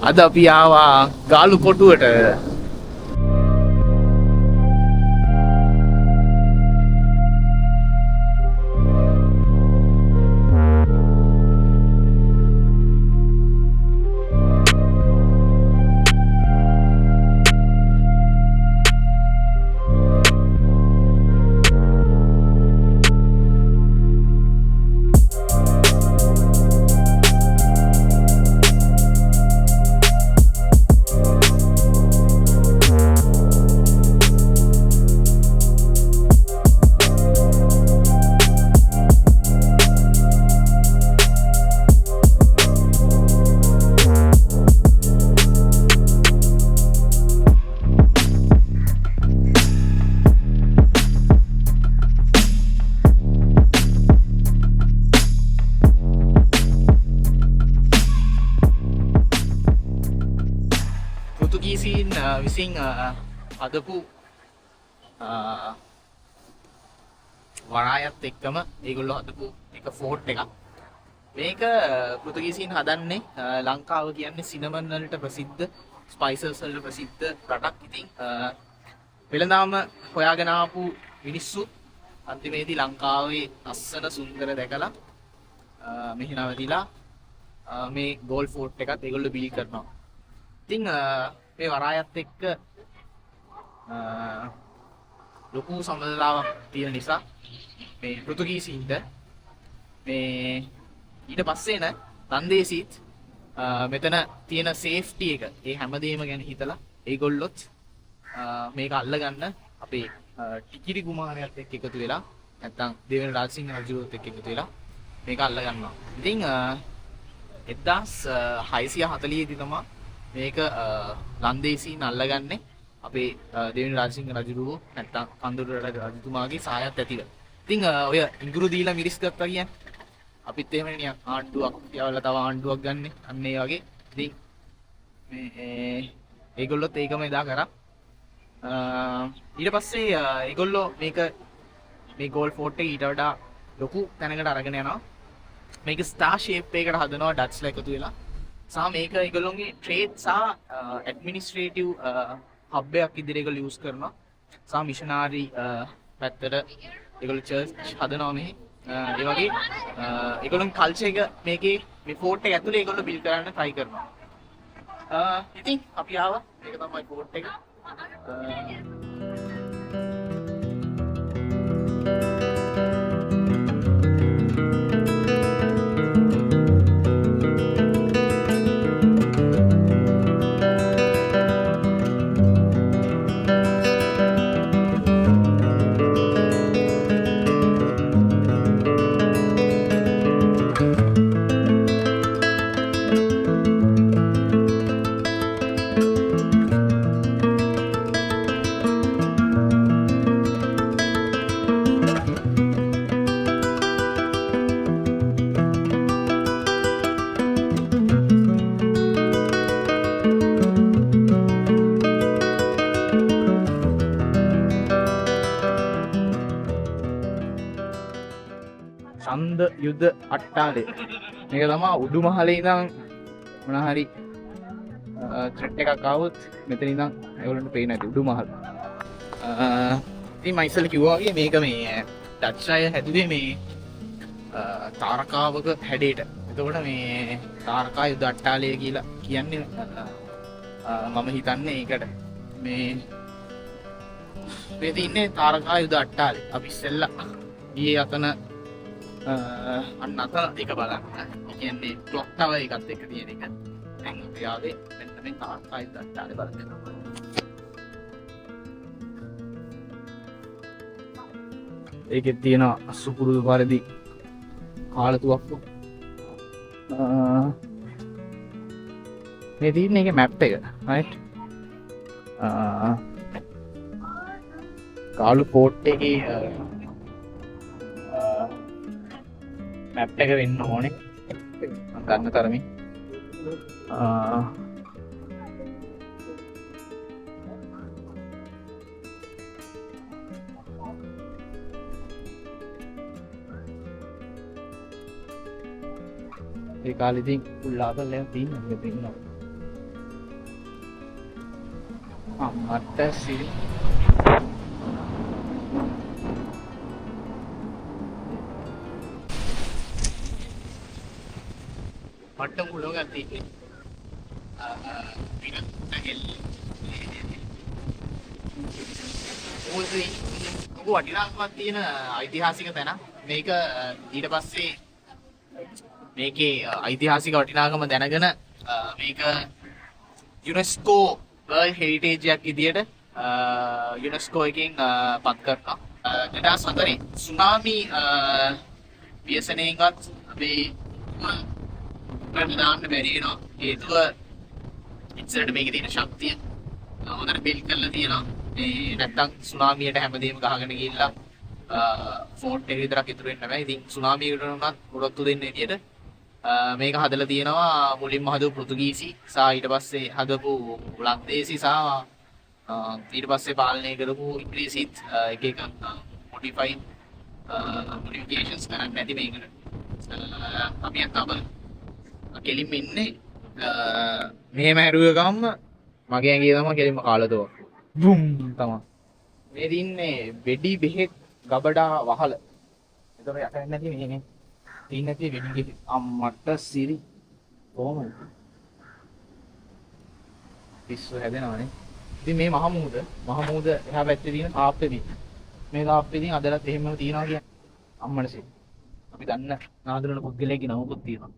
අද අපි ආවා ගාලු කොටුවට. පෘතුගීසීන් විසින් හදපු වරායත් එක්කම ඒගොල්ලෝ හදපු එක ෆෝට් එකක්. මේක පෘතුගීසීන් හදන්නේ ලංකාව කියන්නේ සිනමන් වලට ප්‍රසිද්ධ, ස්පයිසස් වලට ප්‍රසිද්ධ රටක්. ඉතින් වෙළඳාම හොයාගෙන ආපු මිනිස්සු අන්තිමේදී ලංකාවේ ලස්සන සුන්දර දැකලා මෙහි නවතිලා මේ ගෝල් ෆෝට් එකත් ඒගොල්ලෝ බිලි කරනවා. ඉතින් මේ වරායත් එක්ක ලොකු සම්බන්ධතාවක් තියෙන නිසා මේ පෘතුගීසීන්ට මේ ඊට පස්සේ තන්දේසීත් මෙතන තියෙන සේෆ්ටි එක ඒ හැමදේම ගැන හිතලා ඒගොල්ලොත් මේක අල්ලගන්න අපේ ටිකිරි කුමාරයාත් එක්ක එකතු වෙලා නැත්තම් දේවෙන රාජසිංහ රජුත් එක්ක එකතු වෙලා මේක අල්ලගන්නවා. ඉතින් 1640 දී තමයි මේක ලන්දේසීන් අල්ලගන්නේ අපේ දේවෙන රාජසිංහ රජුරුව නැත්තම් කඳුරු රජතුමාගේ සහායත් ඇතිව. ඉතින් ඔය ඉඟුරු දීලා මිරිස් ගත්තා කියන්නේ අපිත් එහෙමනේ නිකන් ආණ්ඩුවක් යවලා තව ආණ්ඩුවක් ගන්න. අන්න ඒ වගේ. ඉතින් මේ ඒගොල්ලොත් ඒකම එදා කරා. ඊට පස්සේ ඒගොල්ලෝ මේ ගෝල් ෆෝට් එක ඊට වඩා ලොකු තැනකට අරගෙන යනවා. මේක ස්ටාර් ෂේප් එකකට හදනවා ඩච්ස්ලා එකතු වෙලා. සහ මේක ඒගොල්ලෝගේ ට්‍රේඩ් සහ ඇඩ්මිනිස්ට්‍රේටිව් හබ් එකක් විදිහට ඒගොල්ලෝ යූස් කරනවා. සහ මිෂනාරි පැත්තට ඒගොල්ලෝ චර්ච් හදනවා මෙහි. ඒ වගේ ඒගොල්ලෝගේ කල්චර් එක මේකේ මේ ෆෝට් එක ඇතුලේ ඒගොල්ලෝ බිල්ඩ් කරන්න try කරනවා. ඉතින් අපි ආවා. මේක තමයි ෆෝට් එක. ඡන්ද යුද අට්ටාලේ. මේක තමයි උඩුමහලේ ඉඳන් මොන හරි ත්‍රෙට් එකක් ආවොත් මෙතන ඉඳන් ඒගොල්ලන්ට පේන්නේ නැති උඩුමහල. ඉතින් මම ඉස්සෙල්ලා කිව්වා වගේ මේක මේ ඩච් අය හැදුවේ මේ තාරකාවක හැඩයට. එතකොට මේ තාරකා යුද අට්ටාලය කියලා කියන්නේ මම හිතන්නේ ඒකට. මේ තියෙන්නේ තාරකා යුද අට්ටාලේ. අපි ඉස්සෙල්ලා ඊයේ අතන අන්න අතන එක බලන්න. ඒ කියන්නේ ක්ලොක් ටවර් එකත් එක්ක තියෙන එක. දැන් අපි ආවේ මෙන්න මේ තාරකා යුද අට්ටාලේ බලන්න. ඒකේ තියෙන අසුපුරුදු පරිදි කාලතුවක්කු. මේ තියෙන එකේ මැප් එක. right? කාලු ෆෝට් එකේ මැප් එක වෙන්න ඕනේ. මම ගන්න තරමින්. ඒ කාලෙදී උල්ලාගල තියෙනවා. මට සිරි මට මුලව ගත්තේ වටිනාකමක් තියෙන ඓතිහාසික තැන මේක. ඊට පස්සේ මේකේ ඓතිහාසික වටිනාකම දැනගෙන මේක යුනෙස්කෝ වර්ල්ඩ් හෙරිටේජ් එකක් විදියට යුනෙස්කෝ එකෙන් පත් කරනවා. 2004 සුනාමි ව්‍යසනයෙන්වත් අපේ දාන්න බැරි වෙනවා. හේතුව ඉස්සරට මේකේ තියෙන ශක්තිය හොඳට බිල්ඩ් කරලා තියෙනවා. මේ නැත්තම් සුනාමියට හැමදේම ගහගෙන ගිහිල්ලා ෆෝට් එක විතරක් ඉතුරු වෙන්න බෑ. ඉතින් සුනාමියකට උනත් පොරොත්තු දෙන්න විදියට මේක හදලා තියෙනවා. මුලින්ම හදපු පෘතුගීසි සහ ඊට පස්සේ හදපු ලන්දේසි සහ ඊට පස්සේ පාලනය කරපු ඉංග්‍රීසිත් එක එක මොඩිෆිකේෂන්ස් කරන්න ඇති මේකට. අපි අතම කෙලින්ම ඉන්නේ මෙහෙම හැරුව ගමන් මගේ ඇඟේ තමයි කෙලින්ම කාලදෝ බුම් තමයි මේ දින්නේ වෙඩි බෙහෙත් ගබඩා වහල. ඒතර යට වෙන්නේ නැති මේනේ තින්නේ නැති වෙඩි අම්මට සිරි කොහොමද පිස්සු හැදෙනවනේ. ඉතින් මේ මහමුහුද එහා පැත්තේ තියෙන තාප්පෙදී මේ තාප්පෙදී අදලත් එහෙමම තියනවා කියන්නේ අම්මට සිරි. අපි දන්න නාදුරන පුද්ගලයෙක්ගේ නමකුත් තියෙනවා.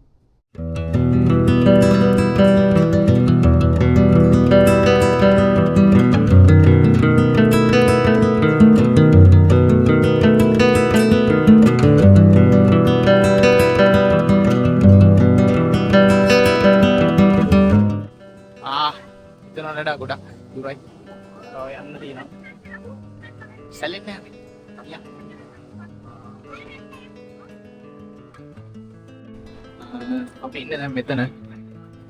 ගොඩක් දුරයි යන්න තියෙනවා. සැලෙන්නේ නැහැ අපි. අපි ඉන්නේ දැන් මෙතන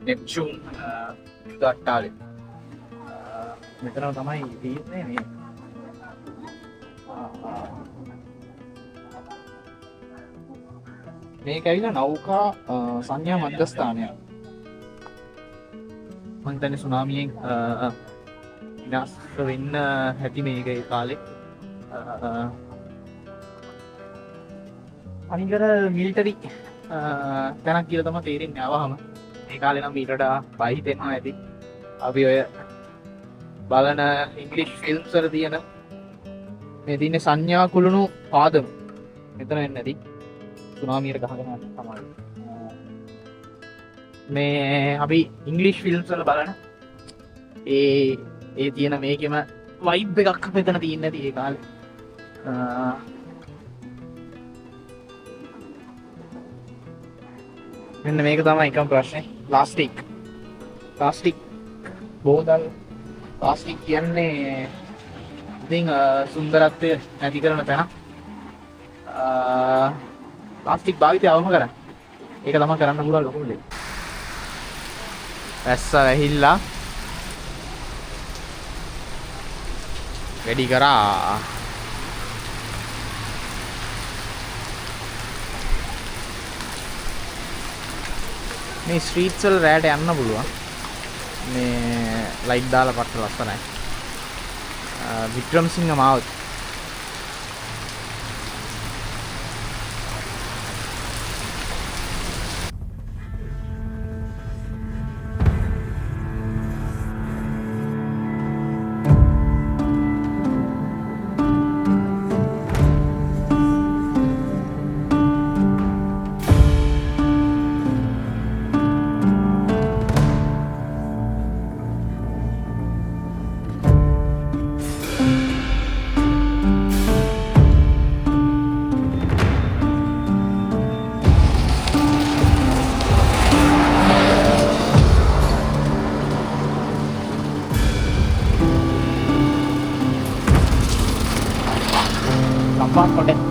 නෙප්චූන් ගට්ටාලේ. මෙතන තමයි තියෙන්නේ මේ මේක ඇවිල්ලා නෞකා සංඥා මධ්‍යස්ථානයක්. මම හිතන්නේ සුනාමියෙන් විනාශ වෙන්න ඇති මේක ඒ කාලේ. අනිකර මිලිටරි තැනක් කියලා තමයි තේරෙන්නේ ආවහම. මේ කාලේ නම් ඊටට බයි හිතෙනවා ඇති. අපි ඔය බලන ඉංග්‍රීසි ෆිල්ම්ස් වල තියෙන මේ දින්නේ සංඥා කුළුණු පාදම මෙතන වෙන්නේ නැති. සුනාමියට ගහගෙන යන තමයි. මේ අපි ඉංග්‍රීසි ෆිල්ම්ස් වල බලන ඒ තියෙන මේකෙම වයිබ් එකක් මෙතන තියෙන්නේ නැති ඒ කාලේ. මෙන්න මේක තමයි එකම ප්‍රශ්නේ. ප්ලාස්ටික් බෝතල් ප්ලාස්ටික් කියන්නේ ඉතින් සුන්දරත්වය නැති කරන තැන. ප්ලාස්ටික් භාවිතය අවම කරන්න. ඒක තමයි කරන්න පුළුවන් ලොකුම දේ. ඇස්ස වැහිල්ලා වැඩි කරා. මේ ස්ට්‍රීට්ස් වල රැට යන්න පුළුවන්. මේ ලයිට් දාලා පට්ට ලස්සනයි. වික්‍රමසිංහ මාවත සම්පාත් කොට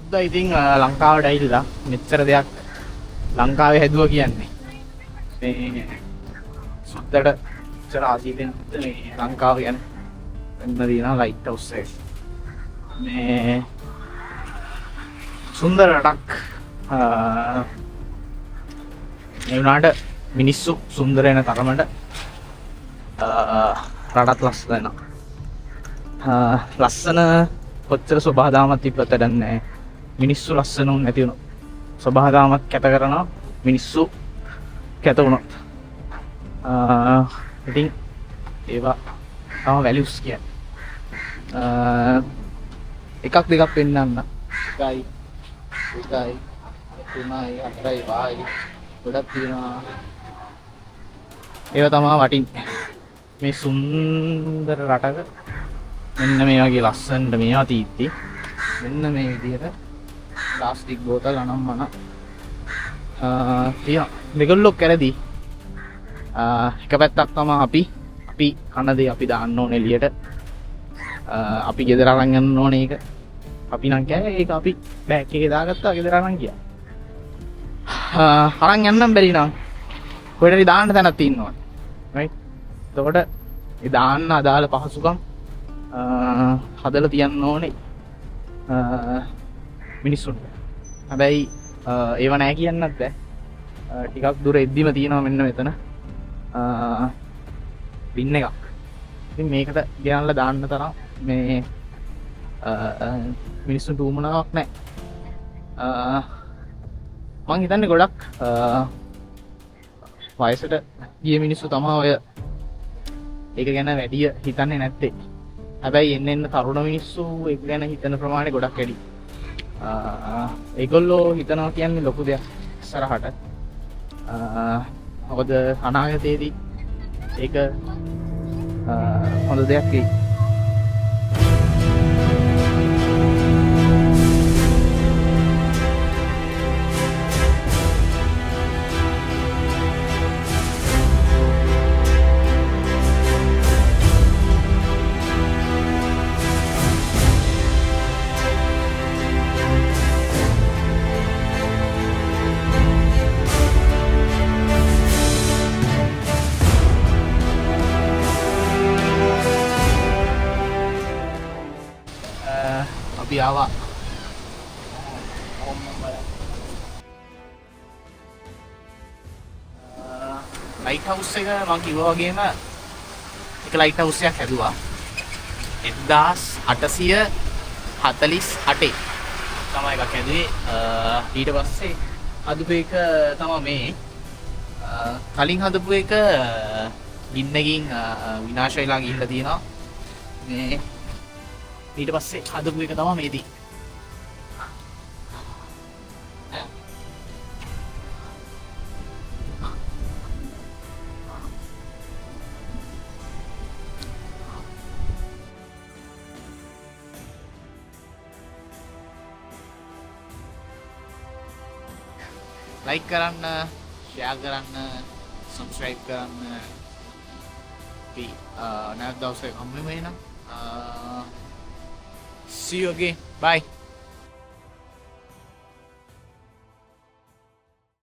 සුද්දා ඉතින් ලංකාවට ඇවිල්ලා මෙච්චර දෙයක් ලංකාවේ හැදුවා කියන්නේ. මේ සුද්දට ඉතර ආදීනෙන් මේ ලංකාව කියන්නේ එන්න දිනා ලයිට් හවුස් එක. මේ සුන්දර රටක්. ඒ වුණාට මිනිස්සු සුන්දර වෙන තරමට රටත් ලස්සන. ලස්සන කොච්චර සබහාදාමක් තිබ්බත් වැඩක් නැහැ. මිනිස්සු ලස්සන උන් නැති වුණොත් සබහාදාමක් කැත කරනවා මිනිස්සු කැත වුණොත්. ඉතින් ඒවා තමයි වැලියුස් කියන්නේ. එකක් දෙකක් පෙන්නන්න. 1යි 2යි 3යි 4යි 5යි ගොඩක් තියෙනවා. ඒවා තමයි වටින්නේ. මේ සුන්දර රටක මෙන්න මේ වගේ ලස්සනට මේවා තීත්ති මෙන්න මේ විදිහට ප්ලාස්ටික් බෝතල් අනම්මන මේගොල්ලෝ කරදී එක පැත්තක් තමයි අපි කන දේ අපි දාන්න ඕනේ එළියට. අපි ගෙදර අරන් යන්න ඕනේ ඒක. අපි නම් කෑ ඒක අපි බෑග් එකේ දාගත්තා ගෙදර අරන් ගියා. අරන් යන්නම් බැරි නම් කොහෙටරි දාන්න තැනක් තියෙනවා. right? එතකොට ඒ දාන්න අදාළ පහසුකම් හදලා තියන්න ඕනේ මිනිස්සුන්ට. හැබැයි ඒව නැහැ කියන්නත් බෑ. ටිකක් දුර එද්දිම තියෙනවා මෙන්න මෙතන පින් එකක්. ඉතින් මේකට ගෙනල්ලා දාන්න තරම් මේ මිනිස්සුන්ට උවමනාවක් නැහැ. මං හිතන්නේ ගොඩක් වයසට ගිය මිනිස්සු තමයි ඔය ඒක ගැන වැඩි හිතන්නේ නැත්තේ. හැබැයි එන්න තරුණ මිනිස්සු ඒක ගැන හිතන ප්‍රමාණය ගොඩක් වැඩි. ඒගොල්ලෝ හිතනවා කියන්නේ ලොකු දෙයක් ඉස්සරහට. මොකද අනාගතයේදී ඒක හොඳ දෙයක් වෙයි. අපි ආවා ලයිට් හවුස් එක මම කිව්වා වගේම එක ලයිට් හවුස් එකක් හැදුවා 1848 තමයි එකක් හැදුවේ. ඊට පස්සේ හදපු එක තමයි මේ කලින් හදපු එක ගින්නකින් විනාශ වෙලා ගිහිල්ලා තියෙනවා. මේ ඊට පස්සේ හදපු එක තමයි මේදී. like කරන්න, share කරන්න, subscribe කරන්න. අපි නැවත දවසක හම්බ වෙමු එහෙනම්. See you again. Bye.